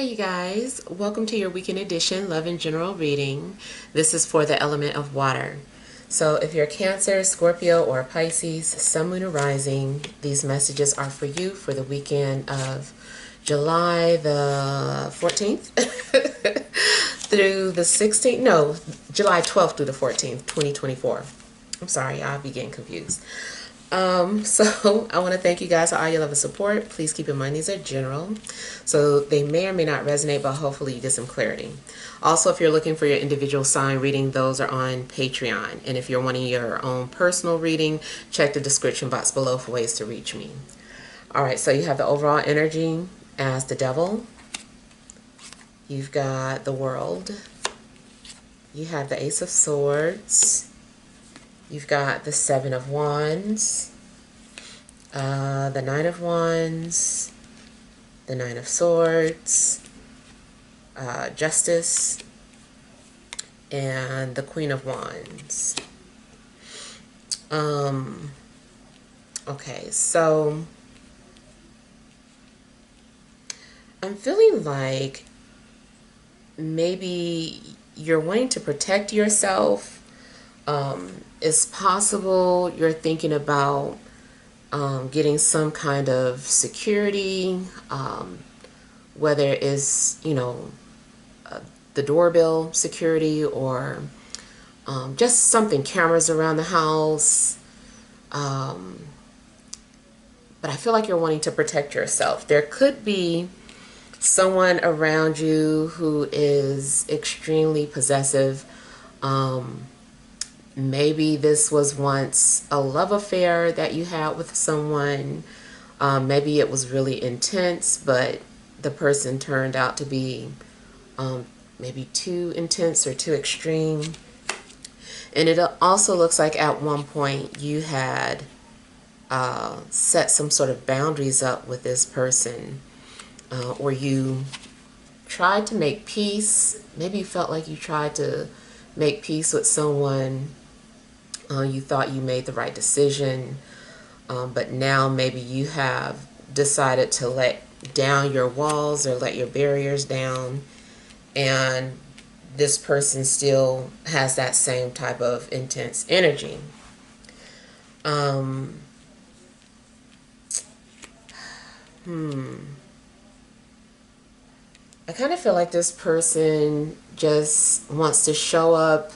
you guys, welcome to your weekend edition Love and General reading. This is for the element of water. So if you're Cancer, Scorpio, or Pisces, Sun, Moon, or Rising, these messages are for you for the weekend of July the 14th through the 16th, no, July 12th through the 14th, 2024. I'm sorry, I'll be getting confused. So I want to thank you guys for all your love and support. Please keep in mind these are general, so they may or may not resonate, but hopefully you get some clarity. Also, if you're looking for your individual sign reading, those are on Patreon. And if you're wanting your own personal reading, check the description box below for ways to reach me. All right, so you have the overall energy as the Devil. You've got the World. You have the Ace of Swords. You've got the Seven of Wands, the Nine of Wands, the Nine of Swords, Justice, and the Queen of Wands. Okay, so I'm feeling like maybe you're wanting to protect yourself. It's possible you're thinking about getting some kind of security, whether it's, the doorbell security or just something, cameras around the house. But I feel like you're wanting to protect yourself. There could be someone around you who is extremely possessive. Maybe this was once a love affair that you had with someone. Maybe it was really intense, but the person turned out to be maybe too intense or too extreme. And it also looks like at one point you had set some sort of boundaries up with this person, or you tried to make peace. Maybe you felt like you tried to make peace with someone. You thought you made the right decision, but now maybe you have decided to let down your walls or let your barriers down, and this person still has that same type of intense energy. I kind of feel like this person just wants to show up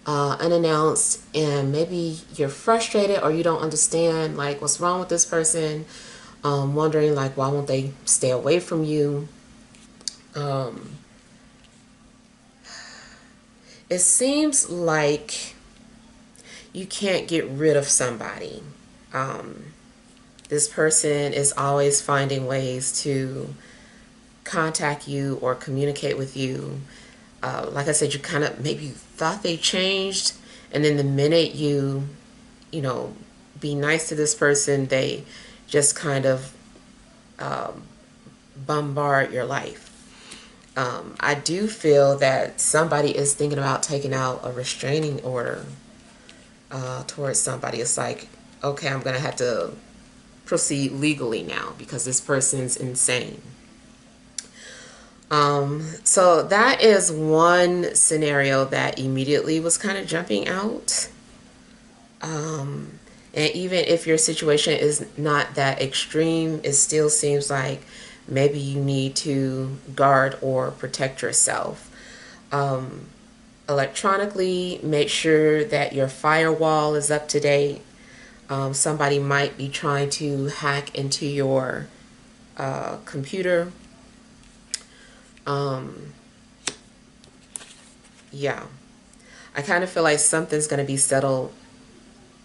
unannounced, and maybe you're frustrated or you don't understand like what's wrong with this person, wondering like why won't they stay away from you. It seems like you can't get rid of somebody. This person is always finding ways to contact you or communicate with you. Like I said, you kind of maybe thought they changed, and then the minute you be nice to this person, they just kind of bombard your life. I do feel that somebody is thinking about taking out a restraining order towards somebody. It's like, okay, I'm going to have to proceed legally now because this person's insane. So that is one scenario that immediately was kind of jumping out. And even if your situation is not that extreme, it still seems like maybe you need to guard or protect yourself. Electronically, make sure that your firewall is up to date. Somebody might be trying to hack into your computer. Yeah, I kind of feel like something's going to be settled.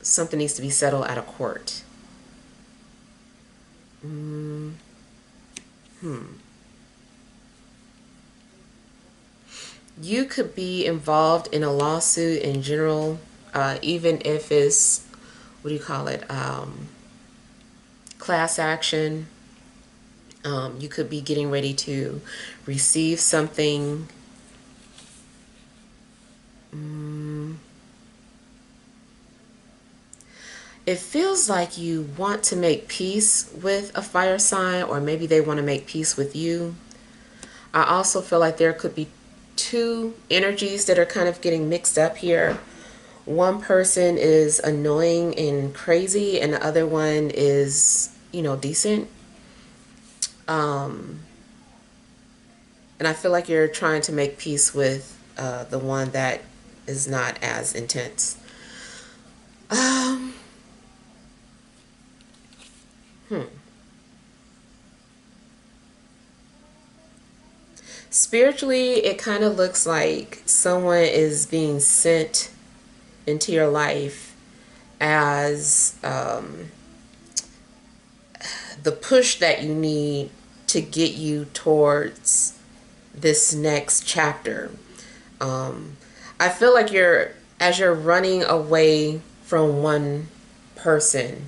Something needs to be settled at a court. You could be involved in a lawsuit in general, even if it's, what do you call it, class action. You could be getting ready to receive something. It feels like you want to make peace with a fire sign, or maybe they want to make peace with you. I also feel like there could be two energies that are kind of getting mixed up here. One person is annoying and crazy, and the other one is, you know, decent. And I feel like you're trying to make peace with the one that is not as intense. Spiritually, it kind of looks like someone is being sent into your life as the push that you need to get you towards this next chapter. I feel like as you're running away from one person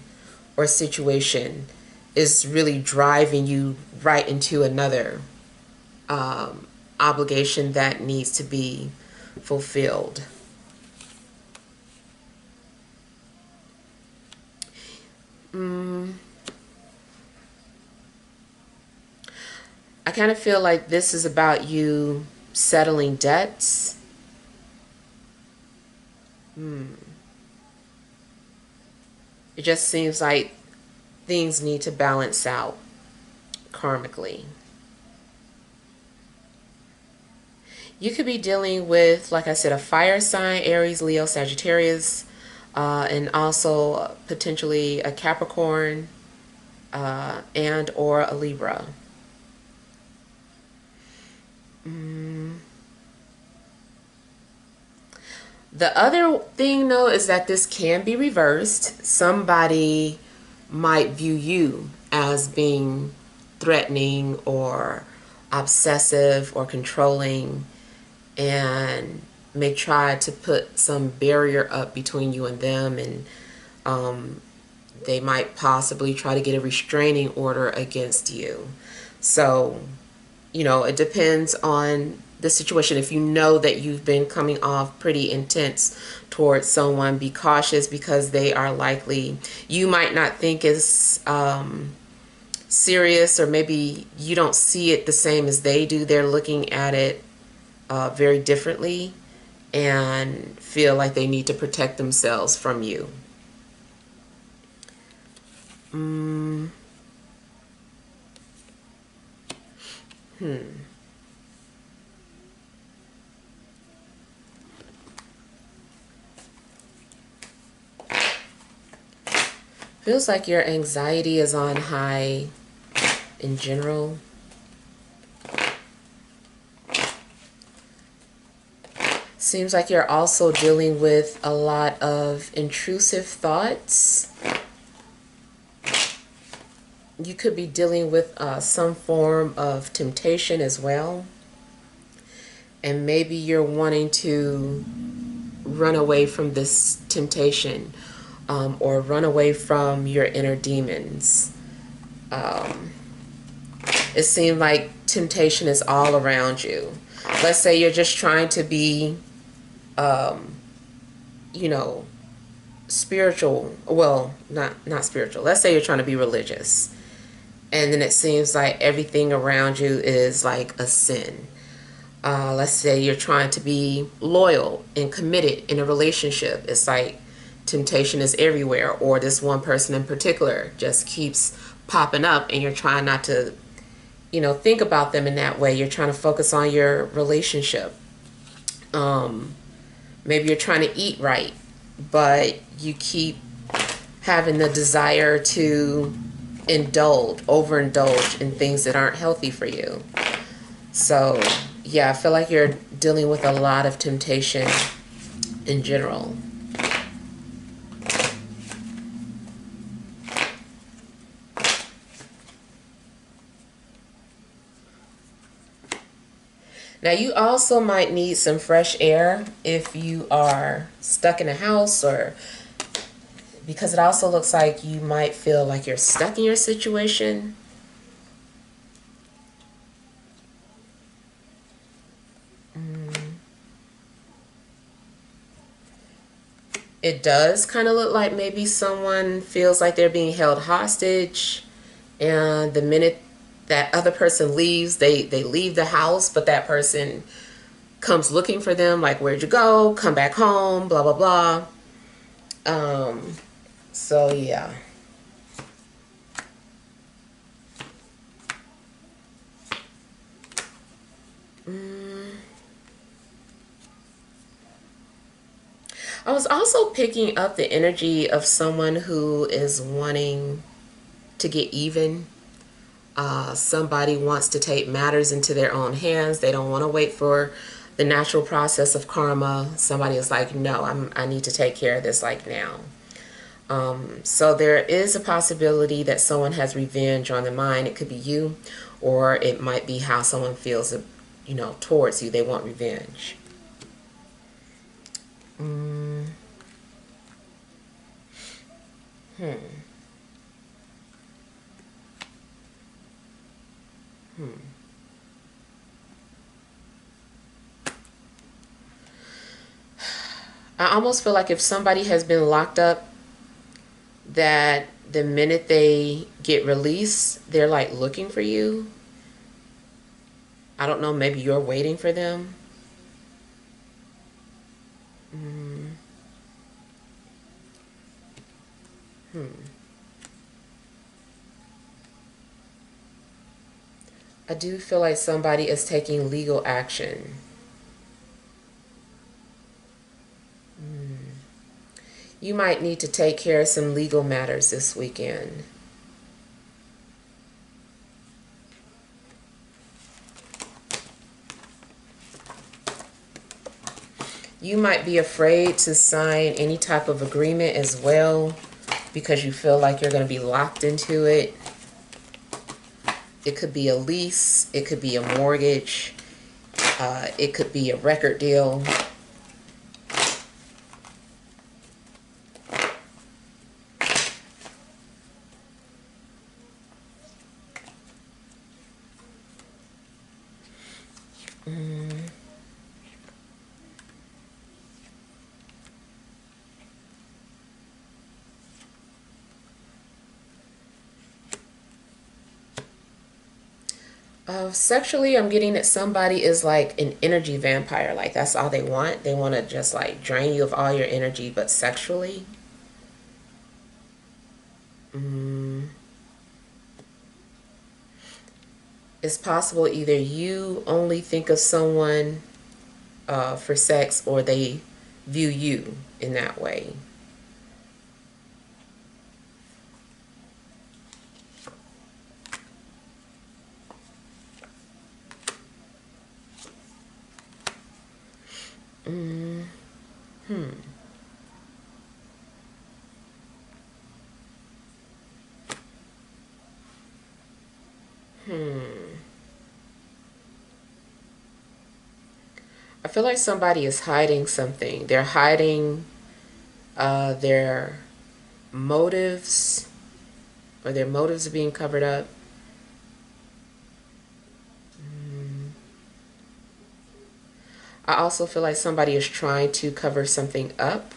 or situation, is really driving you right into another obligation that needs to be fulfilled. I kind of feel like this is about you settling debts. It just seems like things need to balance out karmically. You could be dealing with, like I said, a fire sign, Aries, Leo, Sagittarius, and also potentially a Capricorn and or a Libra. The other thing, though, is that this can be reversed. Somebody might view you as being threatening or obsessive or controlling, and may try to put some barrier up between you and them, and they might possibly try to get a restraining order against you. So, you know, it depends on the situation. If you know that you've been coming off pretty intense towards someone, be cautious, because they are likely, you might not think is serious, or maybe you don't see it the same as they do. They're looking at it very differently and feel like they need to protect themselves from you. Feels like your anxiety is on high in general. Seems like you're also dealing with a lot of intrusive thoughts. You could be dealing with some form of temptation as well. And maybe you're wanting to run away from this temptation, or run away from your inner demons. It seems like temptation is all around you. Let's say you're just trying to be, you know, spiritual. Well, not spiritual. Let's say you're trying to be religious. And then it seems like everything around you is like a sin. Let's say you're trying to be loyal and committed in a relationship. It's like temptation is everywhere, or this one person in particular just keeps popping up, and you're trying not to, you know, think about them in that way. You're trying to focus on your relationship. Maybe you're trying to eat right, but you keep having the desire to overindulge in things that aren't healthy for you. So yeah, I feel like you're dealing with a lot of temptation in general. Now, you also might need some fresh air if you are stuck in a house, or because it also looks like you might feel like you're stuck in your situation. It does kind of look like maybe someone feels like they're being held hostage, and the minute that other person leaves, they leave the house, but that person comes looking for them, like, where'd you go? Come back home, blah, blah, blah. So yeah. I was also picking up the energy of someone who is wanting to get even. Somebody wants to take matters into their own hands. They don't want to wait for the natural process of karma. Somebody is like, no, I need to take care of this like now. So there is a possibility that someone has revenge on their mind. It could be you, or it might be how someone feels, towards you. They want revenge. Hmm. I almost feel like if somebody has been locked up, that the minute they get released, they're like looking for you. I don't know, maybe you're waiting for them. Mm. I do feel like somebody is taking legal action. You might need to take care of some legal matters this weekend. You might be afraid to sign any type of agreement as well because you feel like you're going to be locked into it. It could be a lease. It could be a mortgage. It could be a record deal. Sexually, I'm getting that somebody is like an energy vampire. Like, that's all they want. They want to just like drain you of all your energy, but sexually. It's possible either you only think of someone for sex, or they view you in that way. Mm. Hmm. I feel like somebody is hiding something. They're hiding their motives, or their motives are being covered up. I also feel like somebody is trying to cover something up.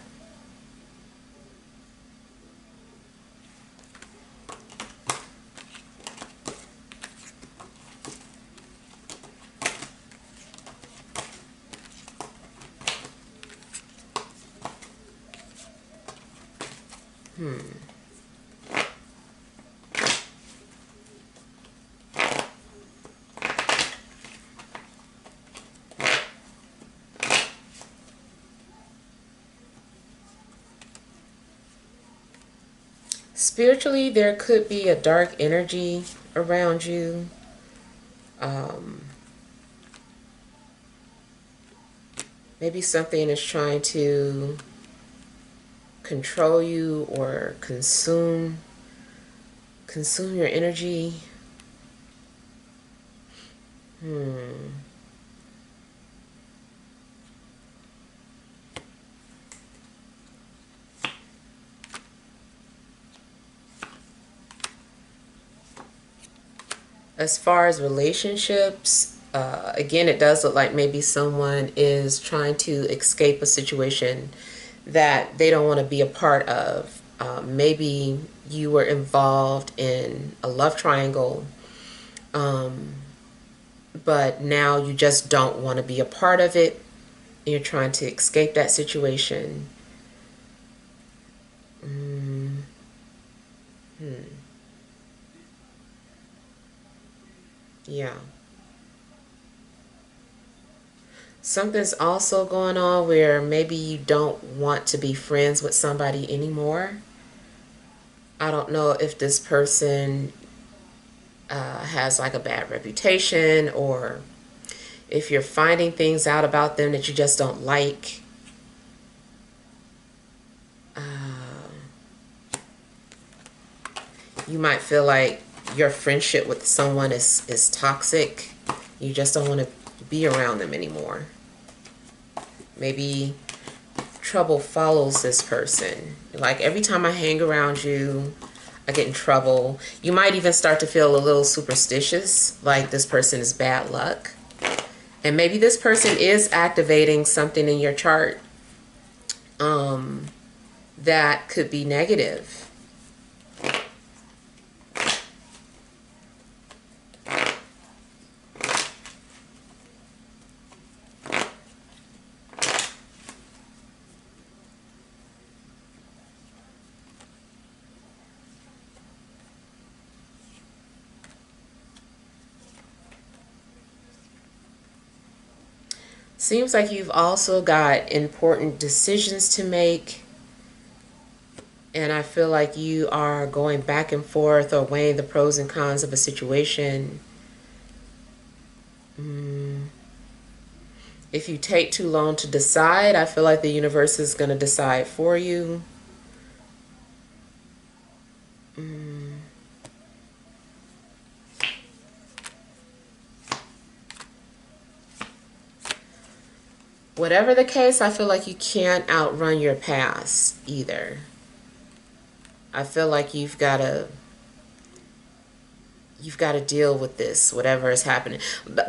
Spiritually, there could be a dark energy around you. Um, Maybe something is trying to control you or consume your energy. As far as relationships, again, it does look like maybe someone is trying to escape a situation that they don't want to be a part of. Maybe you were involved in a love triangle, But now you just don't want to be a part of it. You're trying to escape that situation. Yeah. Something's also going on where maybe you don't want to be friends with somebody anymore. I don't know if this person has like a bad reputation, or if you're finding things out about them that you just don't like. You might feel like your friendship with someone is toxic. You just don't want to be around them anymore. Maybe trouble follows this person. Like every time I hang around you, I get in trouble. You might even start to feel a little superstitious, like this person is bad luck. And maybe this person is activating something in your chart that could be negative. Seems like you've also got important decisions to make. And I feel like you are going back and forth or weighing the pros and cons of a situation. If you take too long to decide, I feel like the universe is going to decide for you. Whatever the case, I feel like you can't outrun your past either. I feel like you've got to deal with this, whatever is happening.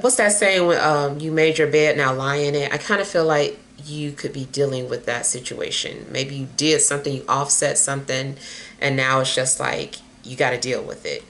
What's that saying, when you made your bed, now lie in it? I kind of feel like you could be dealing with that situation. Maybe you did something, you offset something, and now it's just like you got to deal with it.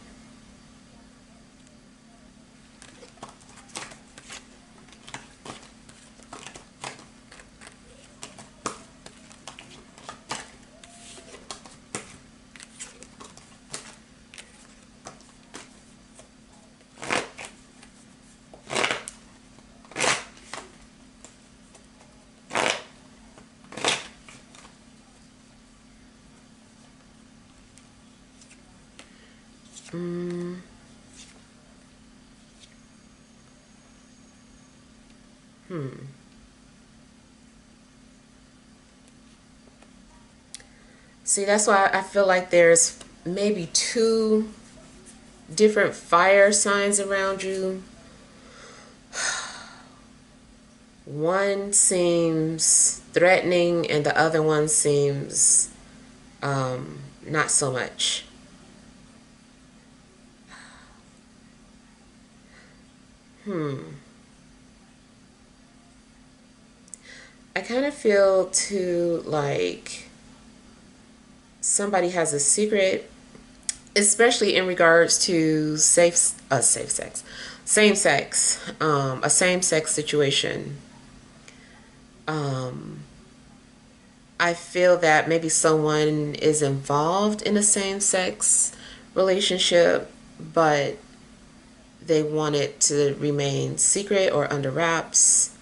See, that's why I feel like there's maybe two different fire signs around you. One seems threatening and the other one seems not so much. I kind of feel too like somebody has a secret, especially in regards to a same sex situation. I feel that maybe someone is involved in a same sex relationship, but they want it to remain secret or under wraps.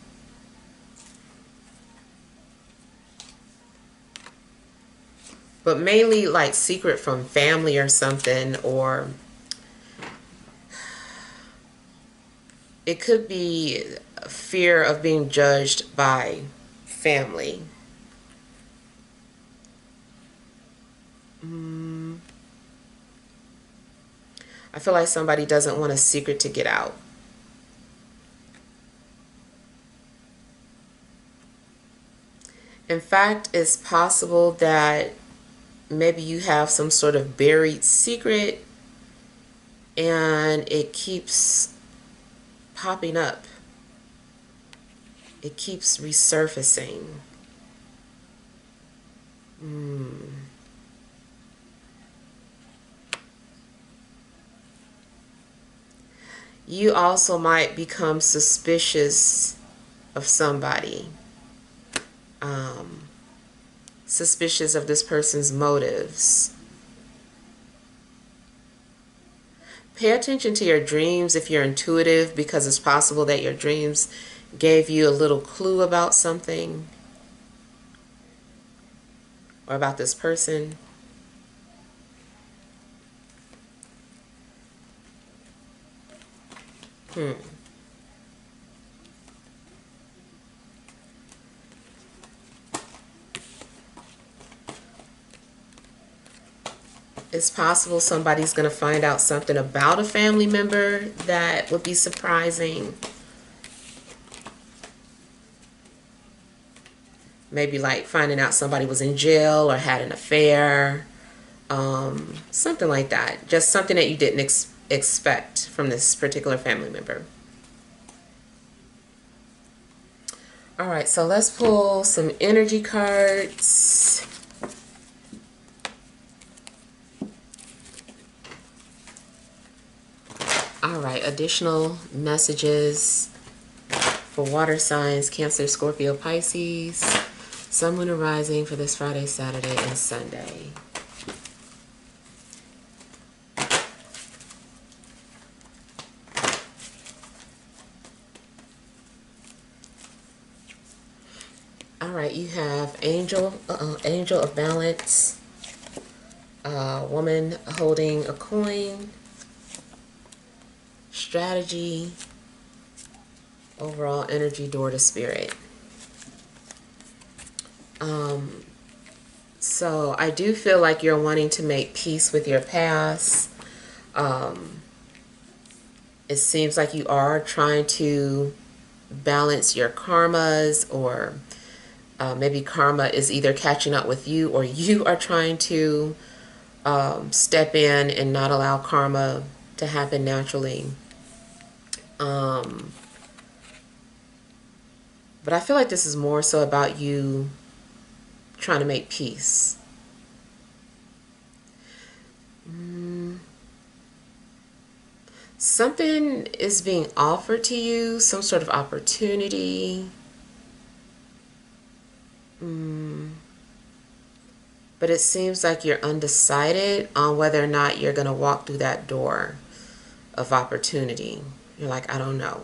But mainly like secret from family or something, or it could be fear of being judged by family. I feel like somebody doesn't want a secret to get out. In fact, it's possible that maybe you have some sort of buried secret and it keeps popping up. It keeps resurfacing. You also might become suspicious of somebody. Suspicious of this person's motives. Pay attention to your dreams if you're intuitive, because it's possible that your dreams gave you a little clue about something or about this person. It's possible somebody's going to find out something about a family member that would be surprising. Maybe like finding out somebody was in jail or had an affair. Something like that. Just something that you didn't expect from this particular family member. All right, so let's pull some energy cards. All right, additional messages for water signs, Cancer, Scorpio, Pisces, Sun, Moon, and Rising for this Friday, Saturday, and Sunday. All right, you have Angel of Balance, woman holding a coin, strategy, overall energy, door to spirit. So I do feel like you're wanting to make peace with your past. It seems like you are trying to balance your karmas, or maybe karma is either catching up with you, or you are trying to step in and not allow karma to happen naturally. But I feel like this is more so about you trying to make peace. Something is being offered to you, some sort of opportunity. But it seems like you're undecided on whether or not you're going to walk through that door of opportunity. You're like, I don't know.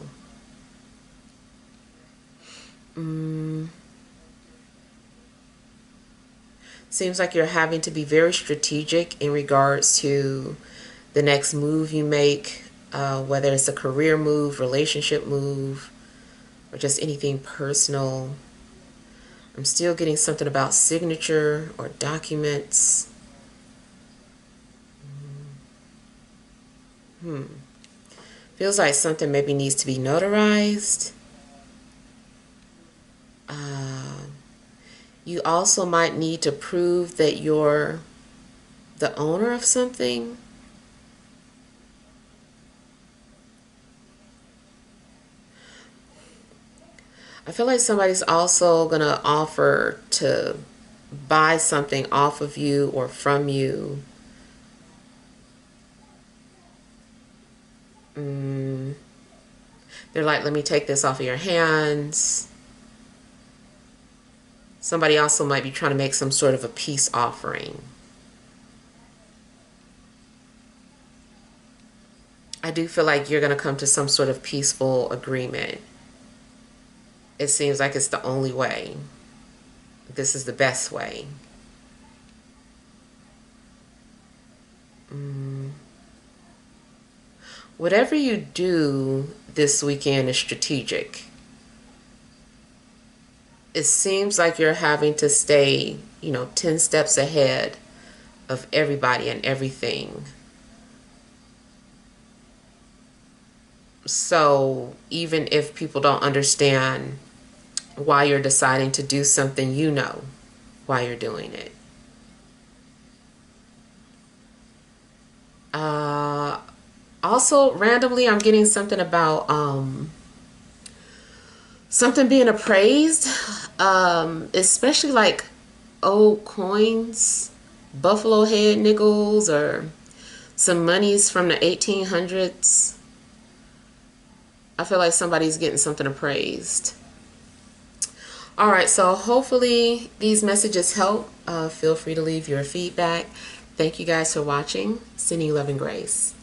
Seems like you're having to be very strategic in regards to the next move you make, whether it's a career move, relationship move, or just anything personal. I'm still getting something about signature or documents. Feels like something maybe needs to be notarized. You also might need to prove that you're the owner of something. I feel like somebody's also going to offer to buy something off of you or from you. They're like, let me take this off of your hands. Somebody also might be trying to make some sort of a peace offering. I do feel like you're going to come to some sort of peaceful agreement. It seems like it's the only way. This is the best way. Whatever you do this weekend is strategic. It seems like you're having to stay, 10 steps ahead of everybody and everything. So even if people don't understand why you're deciding to do something, you know why you're doing it. Also, randomly, I'm getting something about something being appraised, especially like old coins, buffalo head nickels, or some monies from the 1800s. I feel like somebody's getting something appraised. All right, so hopefully these messages help. Feel free to leave your feedback. Thank you guys for watching. Sending you love and grace.